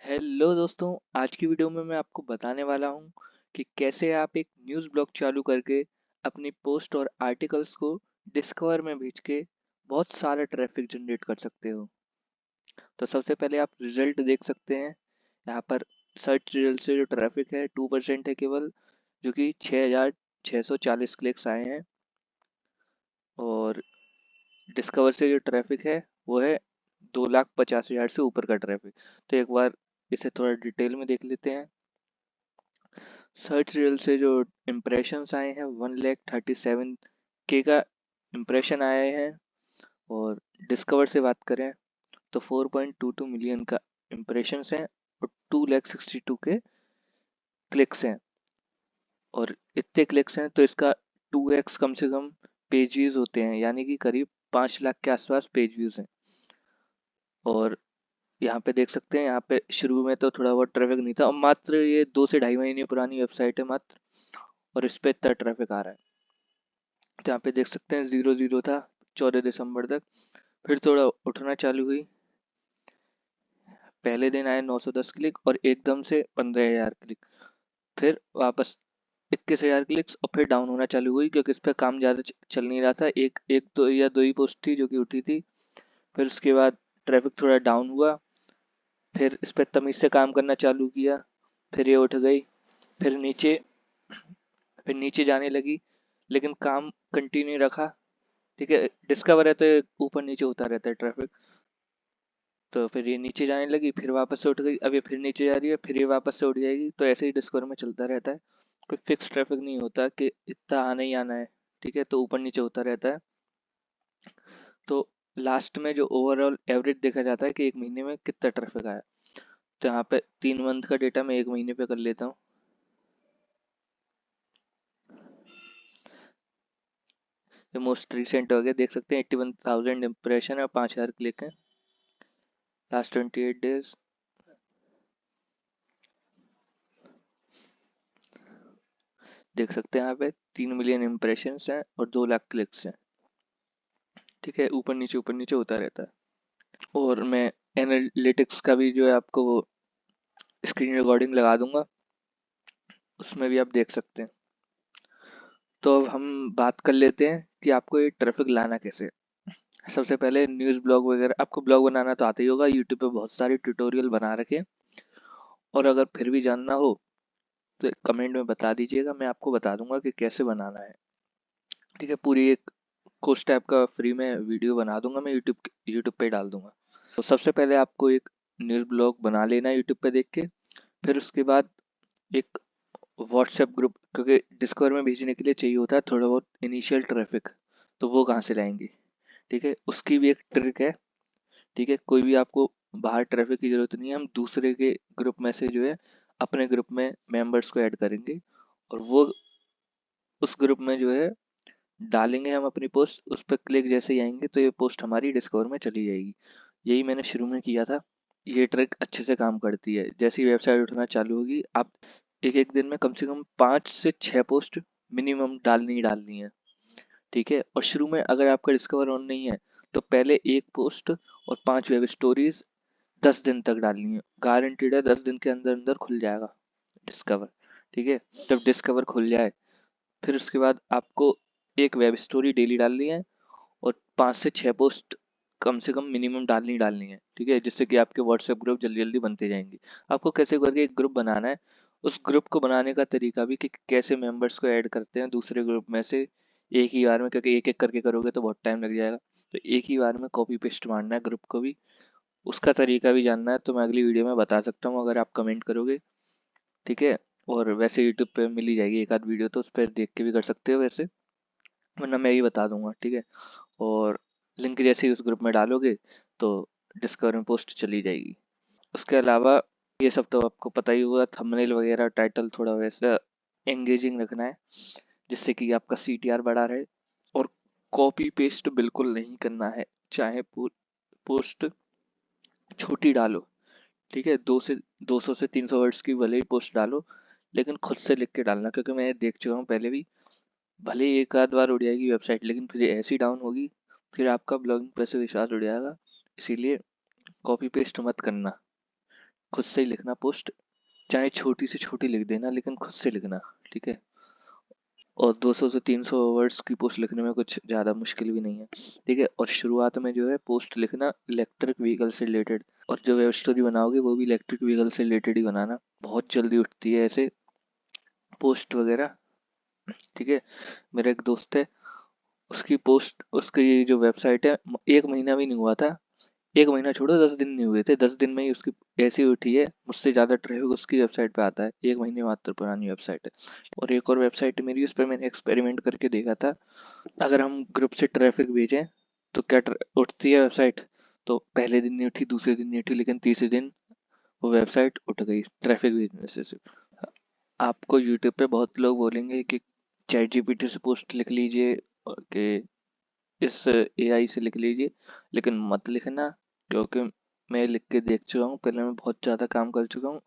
Hello दोस्तों, आज की वीडियो में मैं आपको बताने वाला हूँ कि कैसे आप एक न्यूज़ ब्लॉग चालू करके अपनी पोस्ट और आर्टिकल्स को डिस्कवर में भेज के बहुत सारा ट्रैफिक जनरेट कर सकते हो। तो सबसे पहले आप रिजल्ट देख सकते हैं। यहाँ पर सर्च रिजल्ट से जो ट्रैफिक है 2% है केवल, जो कि 6,640 क्लिक्स आए हैं। और डिस्कवर से जो ट्रैफिक है वो है 2,50,000 से ऊपर का ट्रैफिक। तो एक बार इसे थोड़ा डिटेल में देख लेते हैं। सर्च रिजल्ट से जो इम्प्रेशंस आए हैं 1,37,000 का इम्प्रेशन आए हैं। और डिस्कवर से बात करें तो 4.22 मिलियन का इम्प्रेशंस हैं और 2,62,000 के क्लिक्स हैं। और इतने क्लिक्स हैं तो इसका 2x कम से कम पेज व्यूज होते हैं, यानी कि करीब 5 लाख के आसपास पेज व्यूज हैं। और यहाँ पे देख सकते हैं, यहाँ पे शुरू में तो थोड़ा बहुत ट्रैफिक नहीं था, और मात्र ये 2 से ढाई महीने पुरानी वेबसाइट है मात्र, और इस पे इतना ट्रैफिक आ रहा है। तो यहाँ पे देख सकते हैं 0 0 था 14 दिसंबर तक, फिर थोड़ा उठना चालू हुई। पहले दिन आए 910 क्लिक और एकदम से 15,000 क्लिक, फिर वापस 21,000 क्लिक्स, और फिर डाउन होना चालू हुई क्योंकि इस पर काम ज़्यादा चल नहीं रहा था। एक एक दो या दो ही पोस्ट थी जो कि उठी थी। फिर उसके बाद ट्रैफिक थोड़ा डाउन हुआ, फिर इस पर तमीज़ से काम करना चालू किया, फिर ये उठ गई, फिर नीचे फिर नीचे जाने लगी, लेकिन काम कंटिन्यू रखा। ठीक है, डिस्कवर है तो ऊपर नीचे होता रहता है ट्रैफिक। तो फिर ये नीचे जाने लगी, फिर वापस से उठ गई, अब ये फिर नीचे जा रही है, फिर ये वापस से उठ जाएगी। तो ऐसे ही डिस्कवर में चलता रहता है। कोई फिक्स ट्रैफिक नहीं होता कि इतना आना ही आना है। ठीक है, तो ऊपर नीचे होता रहता है। तो लास्ट में जो ओवरऑल एवरेज देखा जाता है कि एक महीने में कितना ट्रैफिक आया। तो यहाँ पे 3 मंथ का डेटा मैं एक महीने पे कर लेता हूँ। ये मोस्ट रिसेंट हो गया, देख सकते हैं 81,000 इम्प्रेशन है और 5,000 क्लिक है लास्ट 28 डेज। देख सकते हैं यहाँ पे 3 मिलियन इम्प्रेशन हैं और 2 लाख क्लिक्स हैं। ठीक है, ऊपर नीचे होता रहता है। और मैं एनालिटिक्स का भी जो है आपको वो स्क्रीन रिकॉर्डिंग लगा दूंगा, उसमें भी आप देख सकते हैं। तो अब हम बात कर लेते हैं कि आपको ये ट्रैफिक लाना कैसे है। सबसे पहले न्यूज़ ब्लॉग वगैरह, आपको ब्लॉग बनाना तो आता ही होगा, यूट्यूब पे बहुत सारे ट्यूटोरियल बना रखे हैं। और अगर फिर भी जानना हो तो कमेंट में बता दीजिएगा, मैं आपको बता दूंगा कि कैसे बनाना है। ठीक है, पूरी एक कोर्स टाइप का फ्री में वीडियो बना दूंगा, मैं यूट्यूब पे डाल दूंगा। तो सबसे पहले आपको एक न्यूज़ ब्लॉग बना लेना है यूट्यूब पे देख के। फिर उसके बाद एक व्हाट्सएप ग्रुप, क्योंकि डिस्कवर में भेजने के लिए चाहिए होता है थोड़ा बहुत इनिशियल ट्रैफिक, तो वो कहाँ से लाएंगे। ठीक है, उसकी भी एक ट्रिक है। ठीक है, कोई भी आपको बाहर ट्रैफिक की जरूरत नहीं है, हम दूसरे के ग्रुप में से जो है अपने ग्रुप में मेंबर्स को ऐड करेंगे, और वो उस ग्रुप में जो है डालेंगे हम अपनी पोस्ट। उस पर क्लिक जैसे ही आएंगे तो ये पोस्ट हमारी डिस्कवर में चली जाएगी। यही मैंने शुरू में किया था। ये ट्रिक अच्छे से काम करती है। जैसे ही वेबसाइट उठना चालू होगी, आप एक एक दिन में कम से कम 5 से 6 पोस्ट मिनिमम डालनी ही डालनी है। ठीक है, और शुरू में अगर आपका डिस्कवर ऑन नहीं है तो पहले एक पोस्ट और 5 वेब स्टोरीज 10 दिन तक डालनी है। गारंटीड है 10 दिन के अंदर अंदर खुल जाएगा डिस्कवर। ठीक है, जब डिस्कवर खुल जाए फिर उसके बाद आपको एक वेब स्टोरी डेली डालनी है, और 5 से 6 पोस्ट कम से कम मिनिमम डालनी डालनी है। ठीक है, जिससे कि आपके व्हाट्सएप ग्रुप जल्दी जल्दी बनते जाएंगे। आपको कैसे करके एक ग्रुप बनाना है, उस ग्रुप को बनाने का तरीका भी कि कैसे मेंबर्स को ऐड करते हैं दूसरे ग्रुप में से एक ही बार में, क्योंकि एक एक करके करोगे तो बहुत टाइम लग जाएगा। तो एक ही बार में कॉपी पेस्ट मारना है ग्रुप को भी। उसका तरीका भी जानना है तो मैं अगली वीडियो में बता सकता हूँ अगर आप कमेंट करोगे। ठीक है, और वैसे यूट्यूब पे मिल ही जाएगी एक आध वीडियो, तो उस पर देख के भी कर सकते हो वैसे, वरना मैं ही बता दूंगा। ठीक है, और लिंक जैसे ही उस ग्रुप में डालोगे तो डिस्कवर में पोस्ट चली जाएगी। उसके अलावा ये सब तो आपको पता ही हुआ, थंबनेल वगैरह टाइटल थोड़ा वैसा एंगेजिंग रखना है जिससे कि आपका CTR बढ़ा रहे। और कॉपी पेस्ट बिल्कुल नहीं करना है, चाहे पोस्ट छोटी डालो। ठीक है, 200 से 300 वर्ड्स की भले ही पोस्ट डालो, लेकिन खुद से लिख के डालना, क्योंकि मैं देख चुका हूँ पहले भी। भले ही एक आध बार उड़ जाएगी वेबसाइट, लेकिन फिर ऐसी डाउन होगी, फिर आपका ब्लॉगिंग पे से विश्वास उड़ जाएगा। इसीलिए कॉपी पेस्ट मत करना। खुद से ही लिखना पोस्ट, चाहे छोटी से छोटी लिख देना लेकिन खुद से लिखना, ठीक है। और 200 से 300 वर्ड्स की पोस्ट लिखने में कुछ ज़्यादा मुश्किल भी नहीं है, ठीक है। और शुरुआत में जो है पोस्ट लिखना इलेक्ट्रिक व्हीकल से रिलेटेड, और जो वेब स्टोरी बनाओगे वो भी इलेक्ट्रिक व्हीकल से रिलेटेड ही बनाना, बहुत जल्दी उठती है ऐसे पोस्ट वगैरह, ठीक है। मेरा एक दोस्त है, उसकी पोस्ट, उसकी जो वेबसाइट है, 1 महीना भी नहीं हुआ था, 1 महीना छोड़ो 10 दिन नहीं हुए थे, 10 दिन में ही उसकी ऐसी उठी है, मुझसे ज़्यादा ट्रैफिक उसकी वेबसाइट पे आता है, 1 महीने मात्र पुरानी वेबसाइट है। और एक और वेबसाइट है मेरी, उस पर मैंने एक्सपेरिमेंट करके देखा था, अगर हम ग्रुप से ट्रैफिक भेजें तो क्या उठती है वेबसाइट, तो पहले दिन नहीं उठी, दूसरे दिन नहीं उठी, लेकिन तीसरे दिन वो वेबसाइट उठ गई ट्रैफिक भेजने से सिर्फ। आपको यूट्यूब पे बहुत लोग बोलेंगे कि चैट जीपीटी से पोस्ट लिख लीजिए, कि इस एआई से लिख लीजिए, लेकिन मत लिखना, क्योंकि मैं लिख के देख चुका हूँ, पहले मैं बहुत ज़्यादा काम कर चुका हूँ।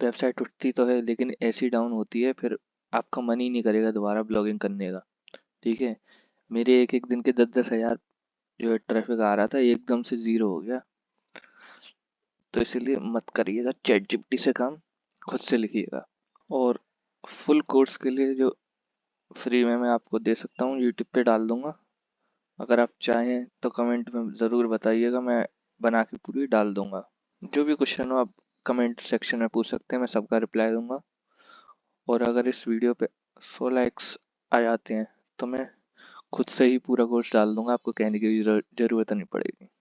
वेबसाइट उठती तो है लेकिन ऐसी डाउन होती है, फिर आपका मन ही नहीं करेगा दोबारा ब्लॉगिंग करने का, ठीक है। मेरे एक एक दिन के 10-10 हज़ार जो है ट्रैफिक आ रहा था, एकदम से ज़ीरो हो गया। तो इसीलिए मत करिएगा चैट जीपीटी से काम, खुद से लिखिएगा। और फुल कोर्स के लिए जो फ्री में मैं आपको दे सकता हूँ, यूट्यूब पे डाल दूंगा, अगर आप चाहें तो कमेंट में ज़रूर बताइएगा, मैं बना के पूरी डाल दूंगा। जो भी क्वेश्चन हो आप कमेंट सेक्शन में पूछ सकते हैं, मैं सबका रिप्लाई दूंगा। और अगर इस वीडियो पे 100 लाइक्स आ जाते हैं तो मैं खुद से ही पूरा कोर्स डाल दूंगा, आपको कहने की भी ज़रूरत नहीं पड़ेगी।